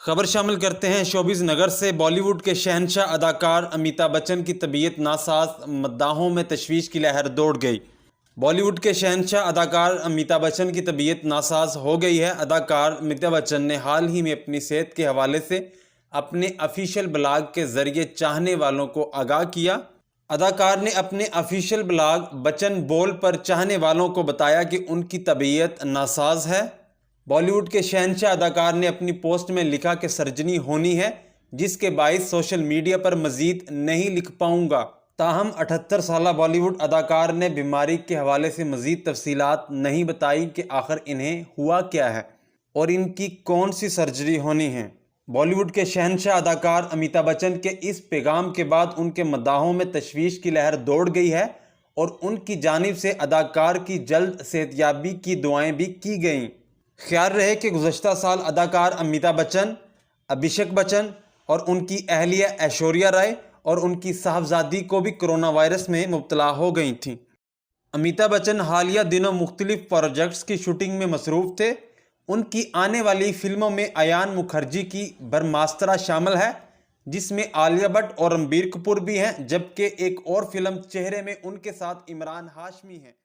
خبر شامل کرتے ہیں شوبز نگر سے۔ بالی ووڈ کے شہنشاہ اداکار امیتابھ بچن کی طبیعت ناساز، مداحوں میں تشویش کی لہر دوڑ گئی۔ بالی ووڈ کے شہنشاہ اداکار امیتابھ بچن کی طبیعت ناساز ہو گئی ہے۔ اداکار امیتابھ بچن نے حال ہی میں اپنی صحت کے حوالے سے اپنے آفیشیل بلاگ کے ذریعے چاہنے والوں کو آگاہ کیا۔ اداکار نے اپنے آفیشیل بلاگ بچن بول پر چاہنے والوں کو بتایا کہ ان کی طبیعت ناساز ہے۔ بالی ووڈ کے شہنشاہ اداکار نے اپنی پوسٹ میں لکھا کہ سرجری ہونی ہے، جس کے باعث سوشل میڈیا پر مزید نہیں لکھ پاؤں گا۔ تاہم 78 سالہ بالی ووڈ اداکار نے بیماری کے حوالے سے مزید تفصیلات نہیں بتائی کہ آخر انہیں ہوا کیا ہے اور ان کی کون سی سرجری ہونی ہے۔ بالی ووڈ کے شہنشاہ اداکار امیتابھ بچن کے اس پیغام کے بعد ان کے مداحوں میں تشویش کی لہر دوڑ گئی ہے اور ان کی جانب سے اداکار کی جلد صحتیابی کی دعائیں بھی کی گئیں۔ خیال رہے کہ گزشتہ سال اداکار امیتابھ بچن، ابھیشیک بچن اور ان کی اہلیہ ایشوریہ رائے اور ان کی صاحبزادی کو بھی کرونا وائرس میں مبتلا ہو گئی تھیں۔ امیتابھ بچن حالیہ دنوں مختلف پروجیکٹس کی شوٹنگ میں مصروف تھے۔ ان کی آنے والی فلموں میں ایان مکھرجی کی برہماسترا شامل ہے، جس میں عالیہ بھٹ اور رنبیر کپور بھی ہیں، جبکہ ایک اور فلم چہرے میں ان کے ساتھ عمران ہاشمی ہیں۔